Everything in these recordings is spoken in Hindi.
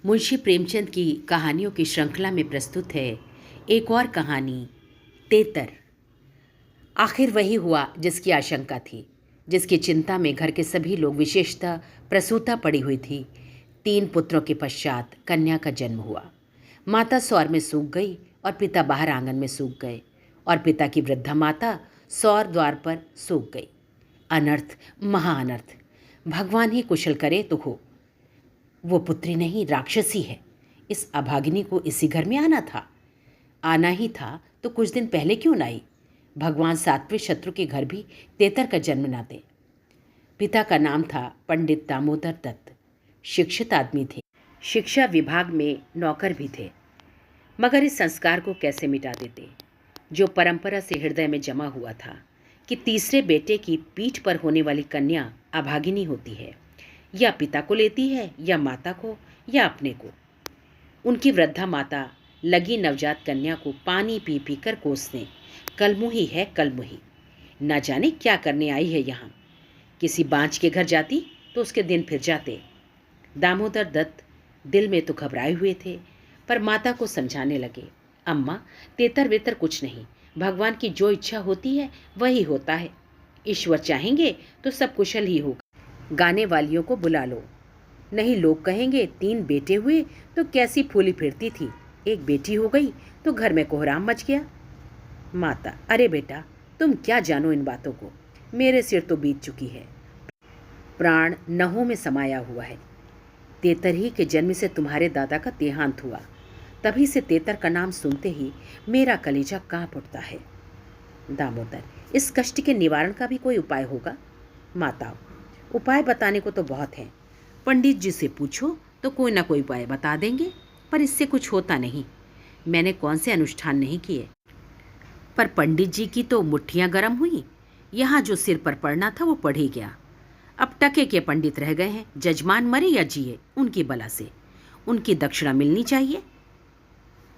मुंशी प्रेमचंद की कहानियों की श्रृंखला में प्रस्तुत है एक और कहानी, तेतर। आखिर वही हुआ जिसकी आशंका थी, जिसकी चिंता में घर के सभी लोग, विशेषतः प्रसूता, पड़ी हुई थी। 3 पुत्रों के पश्चात कन्या का जन्म हुआ। माता सौर में सूख गई और पिता बाहर आंगन में सूख गए, और पिता की वृद्धा माता सौर द्वार पर सूख गई। अनर्थ, महाअनर्थ। भगवान ही कुशल करे तो हो। वो पुत्री नहीं, राक्षसी है। इस अभागिनी को इसी घर में आना था। आना ही था तो कुछ दिन पहले क्यों न आई। भगवान 7वें शत्रु के घर भी तेतर का जन्म ना दे। पिता का नाम था पंडित दामोदर दत्त। शिक्षित आदमी थे, शिक्षा विभाग में नौकर भी थे। मगर इस संस्कार को कैसे मिटा देते, जो परंपरा से हृदय में जमा हुआ था कि तीसरे बेटे की पीठ पर होने वाली कन्या अभागिनी होती है, या पिता को लेती है, या माता को, या अपने को। उनकी वृद्धा माता लगी नवजात कन्या को पानी पी पी कर कोसने, कलमुही है कलमुही, न जाने क्या करने आई है यहाँ। किसी बांझ के घर जाती तो उसके दिन फिर जाते। दामोदर दत्त दिल में तो घबराए हुए थे, पर माता को समझाने लगे, अम्मा, तेतर वेतर कुछ नहीं, भगवान की जो इच्छा होती है वही होता है। ईश्वर चाहेंगे तो सब कुशल ही होगा। गाने वालियों को बुला लो, नहीं लोग कहेंगे 3 बेटे हुए तो कैसी फूली फिरती थी, एक बेटी हो गई तो घर में कोहराम मच गया। माता, अरे बेटा, तुम क्या जानो इन बातों को, मेरे सिर तो बीत चुकी है। प्राण नहों में समाया हुआ है। तेतर ही के जन्म से तुम्हारे दादा का देहांत हुआ, तभी से तेतर का नाम सुनते ही मेरा कलेजा कांप उठता है। दामोदर, इस कष्ट के निवारण का भी कोई उपाय होगा? माता, उपाय बताने को तो बहुत है। पंडित जी से पूछो तो कोई ना कोई उपाय बता देंगे, पर इससे कुछ होता नहीं। मैंने कौन से अनुष्ठान नहीं किए, पर पंडित जी की तो मुट्ठियां गर्म हुई। यहाँ जो सिर पर पड़ना था वो पड़ ही गया। अब टके के पंडित रह गए हैं, जजमान मरे या जिए उनकी बला से। उनकी दक्षिणा मिलनी चाहिए।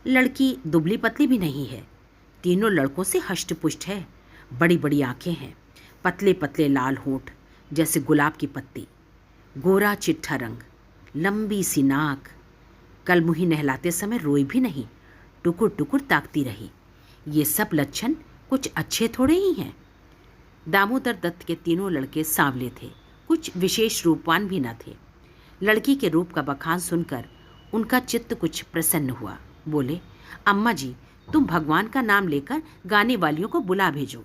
लड़की दुबली पतली भी नहीं है, तीनों लड़कों से हष्ट पुष्ट है। बड़ी बड़ी आंखें हैं, पतले पतले लाल होंठ जैसे गुलाब की पत्ती, गोरा चिट्ठा रंग, लंबी सी नाक। कलमुही नहलाते समय रोई भी नहीं, टुकुर टुकुर ताकती रही। ये सब लक्षण कुछ अच्छे थोड़े ही हैं। दामोदर दत्त के तीनों लड़के सांवले थे, कुछ विशेष रूपवान भी न थे। लड़की के रूप का बखान सुनकर उनका चित्त कुछ प्रसन्न हुआ। बोले, अम्मा जी, तुम भगवान का नाम लेकर गाने वालियों को बुला भेजो।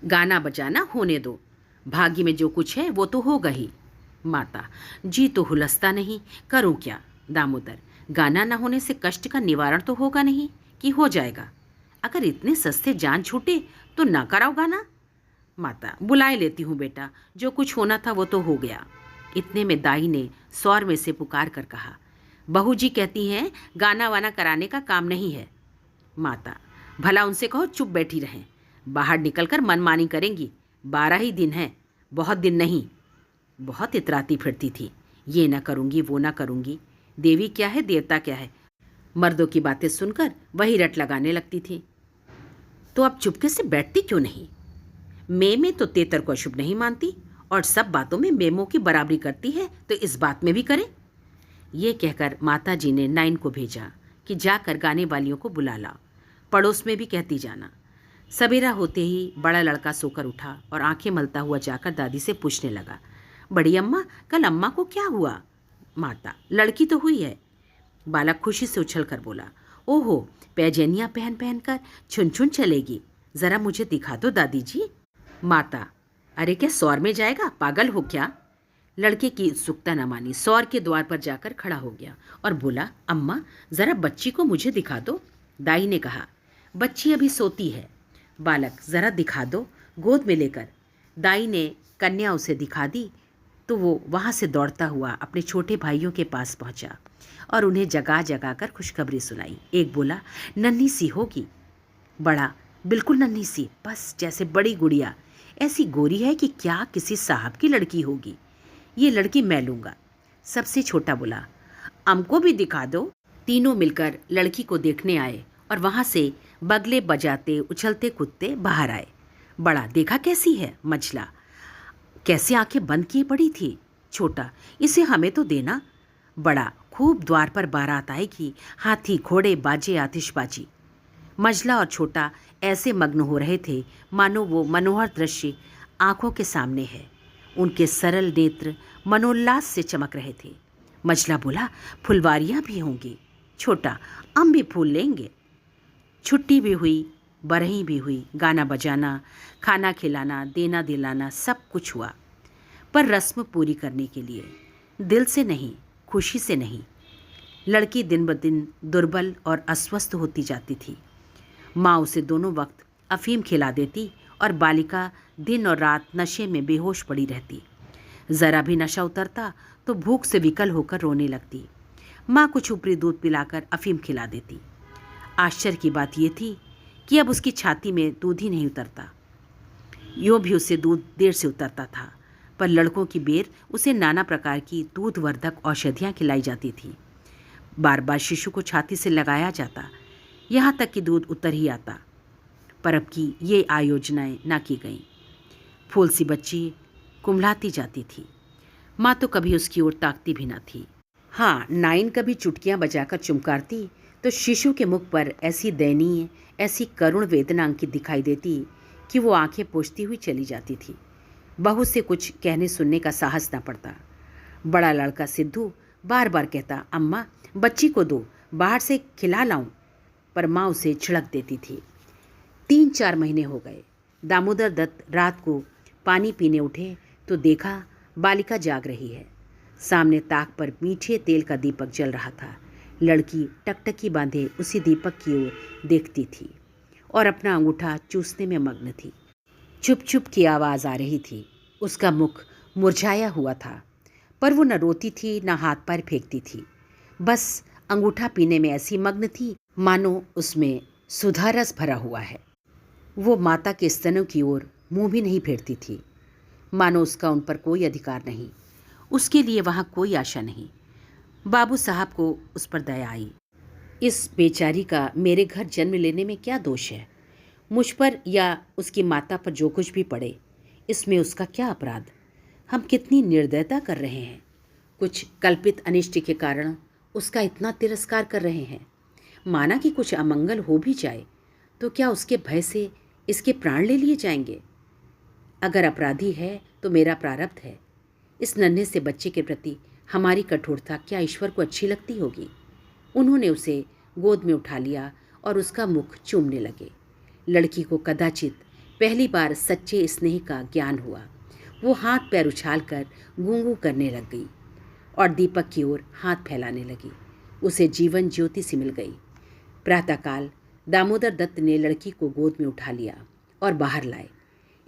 गाना बजाना होने दो, भाग्य में जो कुछ है वो तो होगा ही। माता, जी तो हुलसता नहीं, करूं क्या? दामोदर, गाना न होने से कष्ट का निवारण तो होगा नहीं कि हो जाएगा? अगर इतने सस्ते जान छूटे तो ना कराओ गाना। माता, बुलाए लेती हूँ बेटा, जो कुछ होना था वो तो हो गया। इतने में दाई ने सौर में से पुकार कर कहा, बहू जी कहती हैं गाना वाना कराने का काम नहीं है। माता, भला उनसे कहो चुप बैठी रहें, बाहर निकलकर मनमानी करेंगी। 12 ही दिन हैं, बहुत दिन नहीं। बहुत इतराती फिरती थी, ये ना करूँगी वो ना करूँगी। देवी क्या है, देवता क्या है, मर्दों की बातें सुनकर वही रट लगाने लगती थी। तो अब चुपके से बैठती क्यों नहीं? मैं तो तेतर को अशुभ नहीं मानती, और सब बातों में मेमों की बराबरी करती है, तो इस बात में भी करे। ये कहकर माता जी ने नाइन को भेजा कि जाकर गाने वालियों को बुला ला, पड़ोस में भी कहती जाना। सवेरा होते ही बड़ा लड़का सोकर उठा और आंखें मलता हुआ जाकर दादी से पूछने लगा, बड़ी अम्मा, कल अम्मा को क्या हुआ? माता, लड़की तो हुई है। बालक खुशी से उछल कर बोला, ओहो, पैजेनियाँ पहन पहन कर छुन छुन चलेगी, ज़रा मुझे दिखा दो दादी जी। माता, अरे क्या सौर में जाएगा, पागल हो क्या? लड़के की उत्सुकता न मानी, सौर के द्वार पर जाकर खड़ा हो गया और बोला, अम्मा, ज़रा बच्ची को मुझे दिखा दो। दाई ने कहा, बच्ची अभी सोती है। बालक, ज़रा दिखा दो, गोद में लेकर। दाई ने कन्या उसे दिखा दी तो वो वहाँ से दौड़ता हुआ अपने छोटे भाइयों के पास पहुँचा और उन्हें जगा जगा कर खुशखबरी सुनाई। एक बोला, नन्ही सी होगी। बड़ा, बिल्कुल नन्ही सी, बस जैसे बड़ी गुड़िया, ऐसी गोरी है कि क्या किसी साहब की लड़की होगी। ये लड़की मैं लूँगा। सबसे छोटा बोला, हमको भी दिखा दो। तीनों मिलकर लड़की को देखने आए और वहाँ से बगले बजाते उछलते कूदते बाहर आए। बड़ा, देखा कैसी है, मझला कैसे आंखें बंद किए पड़ी थी। छोटा, इसे हमें तो देना। बड़ा खूब द्वार पर बारात आएगी, हाथी घोड़े बाजे आतिशबाजी। मझला और छोटा ऐसे मग्न हो रहे थे मानो वो मनोहर दृश्य आंखों के सामने है। उनके सरल नेत्र मनोल्लास से चमक रहे थे। मझला बोला, फुलवारियाँ भी होंगी। छोटा, हम भी फूल लेंगे। छुट्टी भी हुई, बरही भी हुई, गाना बजाना, खाना खिलाना, देना दिलाना सब कुछ हुआ, पर रस्म पूरी करने के लिए, दिल से नहीं, खुशी से नहीं। लड़की दिन ब दिन दुर्बल और अस्वस्थ होती जाती थी। माँ उसे दोनों वक्त अफीम खिला देती और बालिका दिन और रात नशे में बेहोश पड़ी रहती। ज़रा भी नशा उतरता तो भूख से विकल होकर रोने लगती। माँ कुछ ऊपरी दूध पिलाकर अफीम खिला देती। आश्चर्य की बात यह थी कि अब उसकी छाती में दूध ही नहीं उतरता। यूँ भी उससे दूध देर से उतरता था, पर लड़कों की बेर उसे नाना प्रकार की दूधवर्धक औषधियाँ खिलाई जाती थी। बार बार शिशु को छाती से लगाया जाता, यहाँ तक कि दूध उतर ही आता। पर अब की ये आयोजनाएं ना की गईं। फूल सी बच्ची कुम्हलाती जाती थी। माँ तो कभी उसकी ओर ताकती भी न थी। हाँ, नाइन कभी चुटकियाँ बजाकर चुमकारती तो शिशु के मुख पर ऐसी दयनीय, ऐसी करुण वेदना अंकित दिखाई देती कि वो आंखें पोंछती हुई चली जाती थी। बहू से कुछ कहने सुनने का साहस न पड़ता। बड़ा लड़का सिद्धू बार बार कहता, अम्मा बच्ची को दो, बाहर से खिला लाऊं, पर माँ उसे छिड़क देती थी। 3-4 महीने हो गए। दामोदर दत्त रात को पानी पीने उठे तो देखा बालिका जाग रही है। सामने ताक पर मीठे तेल का दीपक जल रहा था। लड़की टकटकी बांधे उसी दीपक की ओर देखती थी और अपना अंगूठा चूसने में मग्न थी। चुप चुप की आवाज़ आ रही थी। उसका मुख मुरझाया हुआ था, पर वो न रोती थी न हाथ पैर फेंकती थी। बस अंगूठा पीने में ऐसी मग्न थी मानो उसमें सुधा रस भरा हुआ है। वो माता के स्तनों की ओर मुंह भी नहीं फेरती थी, मानो उसका उन पर कोई अधिकार नहीं, उसके लिए वहाँ कोई आशा नहीं। बाबू साहब को उस पर दया आई। इस बेचारी का मेरे घर जन्म लेने में क्या दोष है? मुझ पर या उसकी माता पर जो कुछ भी पड़े, इसमें उसका क्या अपराध? हम कितनी निर्दयता कर रहे हैं। कुछ कल्पित अनिष्ट के कारण उसका इतना तिरस्कार कर रहे हैं। माना कि कुछ अमंगल हो भी जाए तो क्या उसके भय से इसके प्राण ले लिए जाएंगे? अगर अपराधी है तो मेरा प्रारब्ध है। इस नन्हे से बच्चे के प्रति हमारी कठोरता क्या ईश्वर को अच्छी लगती होगी? उन्होंने उसे गोद में उठा लिया और उसका मुख चूमने लगे। लड़की को कदाचित पहली बार सच्चे स्नेह का ज्ञान हुआ। वो हाथ पैर उछालकर गूंगू करने लग गई और दीपक की ओर हाथ फैलाने लगी। उसे जीवन ज्योति सी मिल गई। प्रातःकाल दामोदर दत्त ने लड़की को गोद में उठा लिया और बाहर लाए।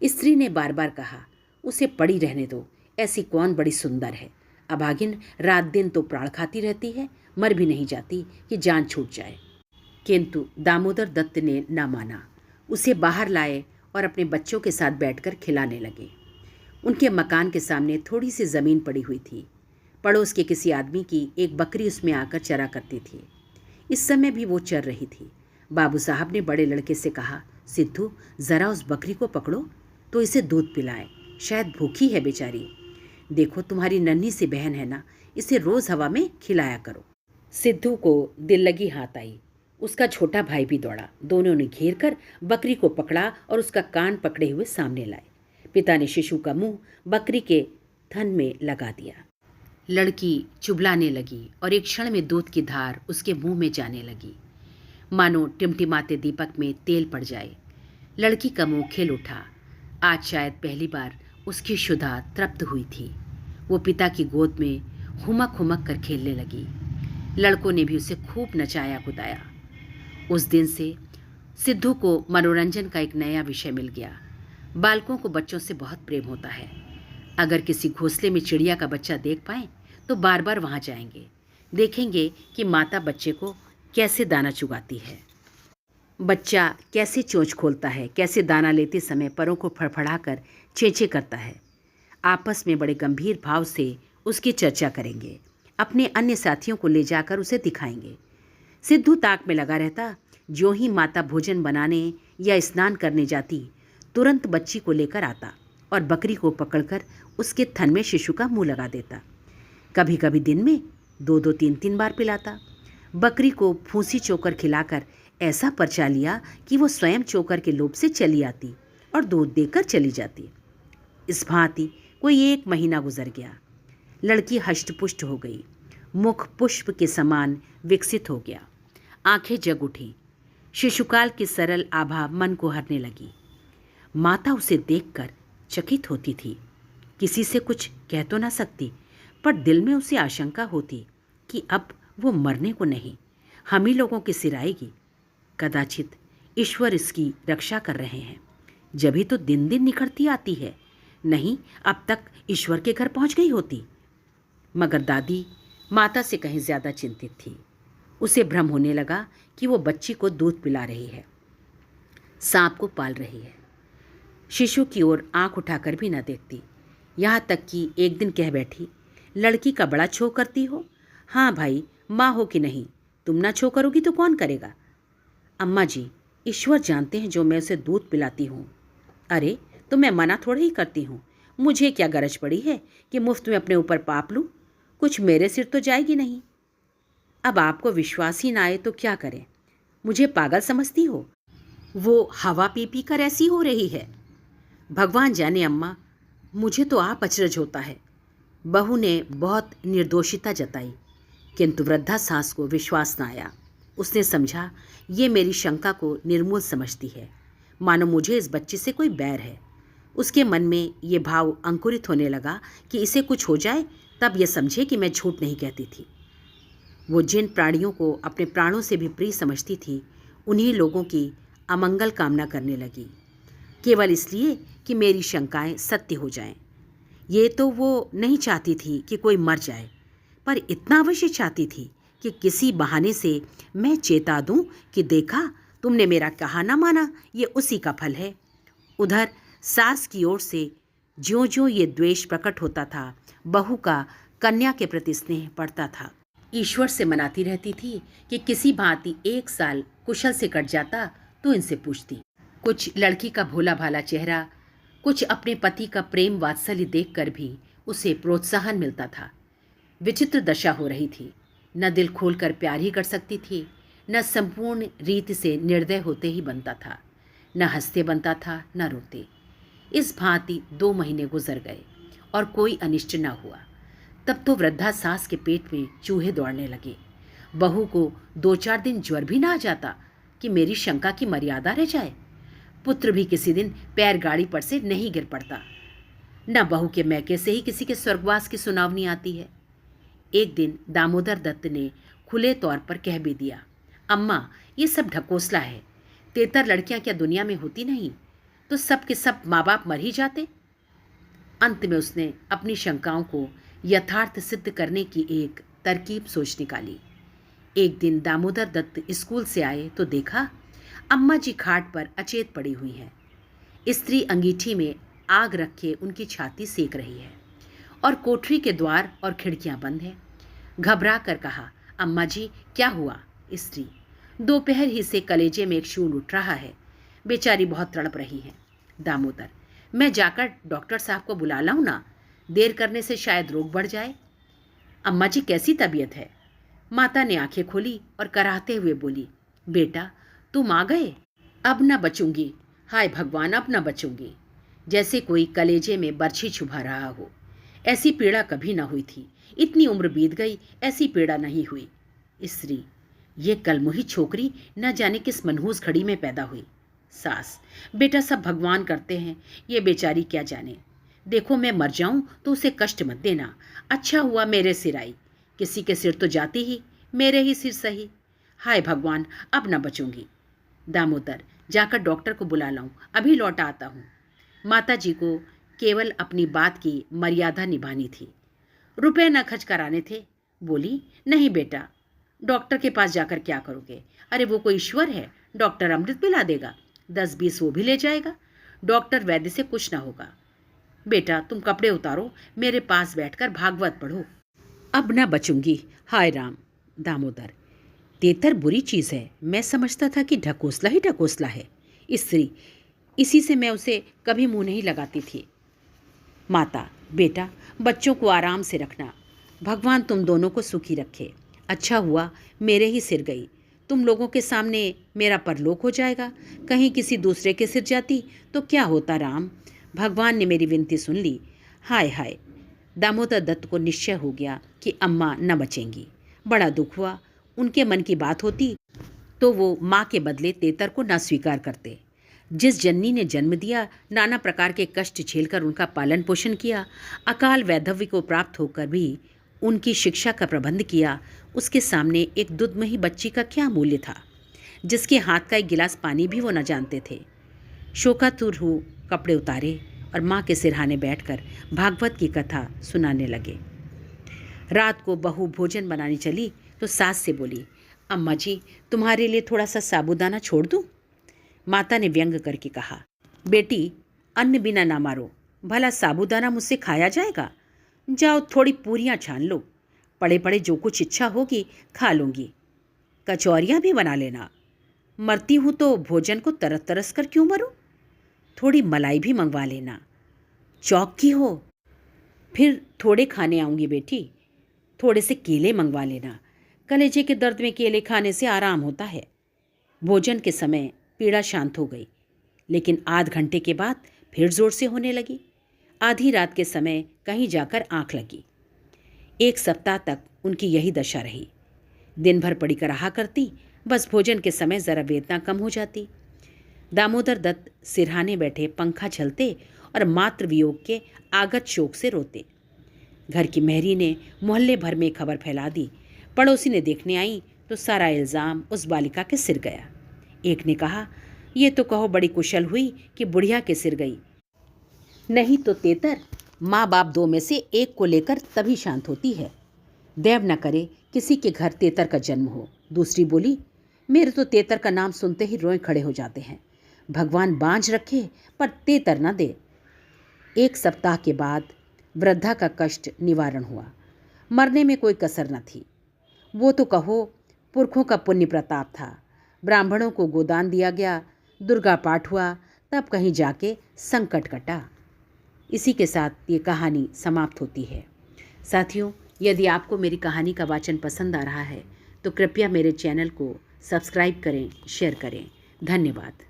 स्त्री ने बार बार कहा, उसे पड़ी रहने दो, ऐसी कौन बड़ी सुंदर है। अभागिन रात दिन तो प्राण खाती रहती है, मर भी नहीं जाती कि जान छूट जाए। किंतु दामोदर दत्त ने ना माना। उसे बाहर लाए और अपने बच्चों के साथ बैठकर खिलाने लगे। उनके मकान के सामने थोड़ी सी ज़मीन पड़ी हुई थी। पड़ोस के किसी आदमी की एक बकरी उसमें आकर चरा करती थी। इस समय भी वो चर रही थी। बाबू साहब ने बड़े लड़के से कहा, सिद्धू ज़रा उस बकरी को पकड़ो तो इसे दूध पिलाएं, शायद भूखी है बेचारी। देखो तुम्हारी नन्ही सी बहन है ना, इसे रोज़ हवा में खिलाया करो। सिद्धू को दिल लगी हाथ आई। उसका छोटा भाई भी दौड़ा। दोनों ने घेर कर बकरी को पकड़ा और उसका कान पकड़े हुए सामने लाए। पिता ने शिशु का मुंह बकरी के थन में लगा दिया। लड़की चुबलाने लगी और एक क्षण में दूध की धार उसके मुंह में जाने लगी, मानो टिमटिमाते दीपक में तेल पड़ जाए। लड़की का मुंह खिल उठा। आज शायद पहली बार उसकी क्षुधा तृप्त हुई थी। वो पिता की गोद में हुमक हुमक कर खेलने लगी। लड़कों ने भी उसे खूब नचाया कुदाया। उस दिन से सिद्धू को मनोरंजन का एक नया विषय मिल गया। बालकों को बच्चों से बहुत प्रेम होता है। अगर किसी घोंसले में चिड़िया का बच्चा देख पाएं तो बार बार वहाँ जाएंगे, देखेंगे कि माता बच्चे को कैसे दाना चुगाती है, बच्चा कैसे चोंच खोलता है, कैसे दाना लेते समय परों को फड़फड़ाकर चेंचे करता है। आपस में बड़े गंभीर भाव से उसकी चर्चा करेंगे। अपने अन्य साथियों को ले जाकर उसे दिखाएंगे। सिद्धू ताक में लगा रहता। जो ही माता भोजन बनाने या स्नान करने जाती, तुरंत बच्ची को लेकर आता और बकरी को पकड़कर उसके थन में शिशु का मुंह लगा देता। कभी कभी दिन में 2-2 3-3 बार पिलाता। बकरी को फूंसी चोकर खिलाकर ऐसा परचा लिया कि वो स्वयं चोकर के लोभ से चली आती और दूध देकर चली जाती। इस भांति कोई 1 महीना गुजर गया। लड़की हष्टपुष्ट हो गई, मुख पुष्प के समान विकसित हो गया, आंखें जग उठी, शिशुकाल की सरल आभा मन को हरने लगी। माता उसे देखकर चकित होती थी, किसी से कुछ कह तो ना सकती, पर दिल में उसे आशंका होती कि अब वो मरने को नहीं, हम ही लोगों के सिर आएगी। कदाचित ईश्वर इसकी रक्षा कर रहे हैं, जभी तो दिन दिन निखरती आती है, नहीं अब तक ईश्वर के घर पहुंच गई होती। मगर दादी माता से कहीं ज़्यादा चिंतित थी। उसे भ्रम होने लगा कि वो बच्ची को दूध पिला रही है, सांप को पाल रही है, शिशु की ओर आंख उठाकर भी न देखती। यहाँ तक कि एक दिन कह बैठी, लड़की का बड़ा छो करती हो। हाँ भाई, माँ हो कि नहीं, तुम ना छो करोगी तो कौन करेगा। अम्मा जी, ईश्वर जानते हैं जो मैं उसे दूध पिलाती हूँ। अरे तो मैं मना थोड़ा ही करती हूँ, मुझे क्या गरज पड़ी है कि मुफ्त में अपने ऊपर पाप लूँ, कुछ मेरे सिर तो जाएगी नहीं। अब आपको विश्वास ही ना आए तो क्या करें, मुझे पागल समझती हो, वो हवा पी पी कर ऐसी हो रही है। भगवान जाने अम्मा, मुझे तो आप अचरज होता है। बहू ने बहुत निर्दोषिता जताई, किंतु वृद्धा सास को विश्वास न आया। उसने समझा ये मेरी शंका को निर्मूल समझती है, मानो मुझे इस बच्चे से कोई बैर है। उसके मन में ये भाव अंकुरित होने लगा कि इसे कुछ हो जाए तब यह समझे कि मैं झूठ नहीं कहती थी। वो जिन प्राणियों को अपने प्राणों से भी प्रिय समझती थी, उन्हीं लोगों की अमंगल कामना करने लगी, केवल इसलिए कि मेरी शंकाएं सत्य हो जाएं। ये तो वो नहीं चाहती थी कि कोई मर जाए, पर इतना अवश्य चाहती थी कि किसी बहाने से मैं चेता दूं कि देखा, तुमने मेरा कहा ना माना, ये उसी का फल है। उधर सास की ओर से ज्यों-ज्यों ये द्वेष प्रकट होता था, बहू का कन्या के प्रति स्नेह बढ़ता था। ईश्वर से मनाती रहती थी कि किसी भांति 1 साल कुशल से कट जाता तो इनसे पूछती। कुछ लड़की का भोला भाला चेहरा, कुछ अपने पति का प्रेम वात्सल्य देखकर भी उसे प्रोत्साहन मिलता था। विचित्र दशा हो रही थी, न दिल खोलकर प्यार ही कर सकती थी, न संपूर्ण रीति से निर्दय होते ही बनता था, न हंसते बनता था, न रोते। इस भांति 2 महीने गुजर गए और कोई अनिष्ट न हुआ। तब तो वृद्धा सास के पेट में चूहे दौड़ने लगे। बहू को 2-4 दिन ज्वर भी ना आ जाता कि मेरी शंका की मर्यादा रह जाए। पुत्र भी किसी दिन पैर गाड़ी पर से नहीं गिर पड़ता। न बहू के मैके से ही किसी के स्वर्गवास की सुनावनी आती है। एक दिन दामोदर दत्त ने खुले तौर पर कह भी दिया, अम्मा ये सब ढकोसला है, तेतर लड़कियां क्या दुनिया में होती नहीं, तो सब के सब माँ बाप मर ही जाते। अंत में उसने अपनी शंकाओं को यथार्थ सिद्ध करने की एक तरकीब सोच निकाली। एक दिन दामोदर दत्त स्कूल से आए तो देखा अम्मा जी खाट पर अचेत पड़ी हुई हैं। स्त्री अंगीठी में आग रखे उनकी छाती सेक रही है और कोठरी के द्वार और खिड़कियां बंद हैं। घबरा कर कहा, अम्मा जी क्या हुआ? स्त्री, दोपहर ही से कलेजे में एक शूल उठ रहा है, बेचारी बहुत तड़प रही है। दामोदर, मैं जाकर डॉक्टर साहब को बुला लाऊं ना, देर करने से शायद रोग बढ़ जाए। अम्मा जी कैसी तबीयत है? माता ने आंखें खोली और कराहते हुए बोली, बेटा तुम आ गए, अब न बचूंगी, हाय भगवान अब न बचूंगी। जैसे कोई कलेजे में बरछी चुभा रहा हो। ऐसी पीड़ा कभी ना हुई थी, इतनी उम्र बीत गई ऐसी पीड़ा नहीं हुई। स्त्री, ये कलमुही छोकरी न जाने किस मनहूस घड़ी में पैदा हुई। सास, बेटा सब भगवान करते हैं, ये बेचारी क्या जाने। देखो मैं मर जाऊं तो उसे कष्ट मत देना, अच्छा हुआ मेरे सिर आई, किसी के सिर तो जाती ही, मेरे ही सिर सही। हाय भगवान अब न बचूंगी। दामोदर, जाकर डॉक्टर को बुला लाऊं, अभी लौट आता हूँ। माता जी को केवल अपनी बात की मर्यादा निभानी थी, रुपए न खर्च कराने थे। बोली, नहीं बेटा, डॉक्टर के पास जाकर क्या करोगे? अरे वो कोई ईश्वर है, डॉक्टर अमृत पिला देगा, 10-20 वो भी ले जाएगा, डॉक्टर वैद्य से कुछ ना होगा। बेटा तुम कपड़े उतारो, मेरे पास बैठकर भागवत पढ़ो, अब ना बचूंगी। हाय राम। दामोदर, तेतर बुरी चीज़ है, मैं समझता था कि ढकोसला ही ढकोसला है। स्त्री, इसी से मैं उसे कभी मुंह नहीं लगाती थी। माता, बेटा बच्चों को आराम से रखना, भगवान तुम दोनों को सुखी रखे। अच्छा हुआ मेरे ही सिर गई, तुम लोगों के सामने मेरा परलोक हो जाएगा, कहीं किसी दूसरे के सिर जाती तो क्या होता राम। भगवान ने मेरी विनती सुन ली। हाय हाय, दामोदर दत्त को निश्चय हो गया कि अम्मा न बचेंगी। बड़ा दुख हुआ। उनके मन की बात होती तो वो माँ के बदले तेतर को न स्वीकार करते। जिस जननी ने जन्म दिया, नाना प्रकार के कष्ट झेलकर उनका पालन पोषण किया, अकाल वैधव्य को प्राप्त होकर भी उनकी शिक्षा का प्रबंध किया, उसके सामने एक दुधमही बच्ची का क्या मूल्य था, जिसके हाथ का एक गिलास पानी भी वो न जानते थे। शोकातुर हो कपड़े उतारे और माँ के सिरहाने बैठकर भागवत की कथा सुनाने लगे। रात को बहू भोजन बनाने चली तो सास से बोली, अम्मा जी तुम्हारे लिए थोड़ा सा साबूदाना छोड़ दूँ। माता ने व्यंग करके कहा, बेटी अन्न बिना ना मारो, भला साबूदाना मुझसे खाया जाएगा। जाओ थोड़ी पूरियां छान लो, पड़े पड़े जो कुछ इच्छा होगी खा लूँगी। कचौरियाँ भी बना लेना। मरती हूँ तो भोजन को तरस तरस कर क्यों मरूँ। थोड़ी मलाई भी मंगवा लेना, चौक की हो। फिर थोड़े खाने आऊँगी बेटी, थोड़े से केले मंगवा लेना, कलेजे के दर्द में केले खाने से आराम होता है। भोजन के समय पीड़ा शांत हो गई, लेकिन आध घंटे के बाद फिर जोर से होने लगी। आधी रात के समय कहीं जाकर आंख लगी। एक सप्ताह तक उनकी यही दशा रही। दिन भर पड़ी कर रहा करती, बस भोजन के समय ज़रा वेदना कम हो जाती। दामोदर दत्त सिरहाने बैठे पंखा झलते और मातृ वियोग के आगत शोक से रोते। घर की मेहरी ने मोहल्ले भर में खबर फैला दी। पड़ोसी ने देखने आई तो सारा इल्ज़ाम उस बालिका के सिर गया। एक ने कहा, ये तो कहो बड़ी कुशल हुई कि बुढ़िया के सिर गई, नहीं तो तेतर माँ बाप दो में से एक को लेकर तभी शांत होती है। देव न करे किसी के घर तेतर का जन्म हो। दूसरी बोली, मेरे तो तेतर का नाम सुनते ही रोए खड़े हो जाते हैं। भगवान बांझ रखे पर तेतर न दे। एक सप्ताह के बाद वृद्धा का कष्ट निवारण हुआ। मरने में कोई कसर न थी। वो तो कहो पुरखों का पुण्य प्रताप था। ब्राह्मणों को गोदान दिया गया, दुर्गा पाठ हुआ, तब कहीं जाके संकट कटा। इसी के साथ ये कहानी समाप्त होती है। साथियों, यदि आपको मेरी कहानी का वाचन पसंद आ रहा है तो कृपया मेरे चैनल को सब्सक्राइब करें, शेयर करें। धन्यवाद।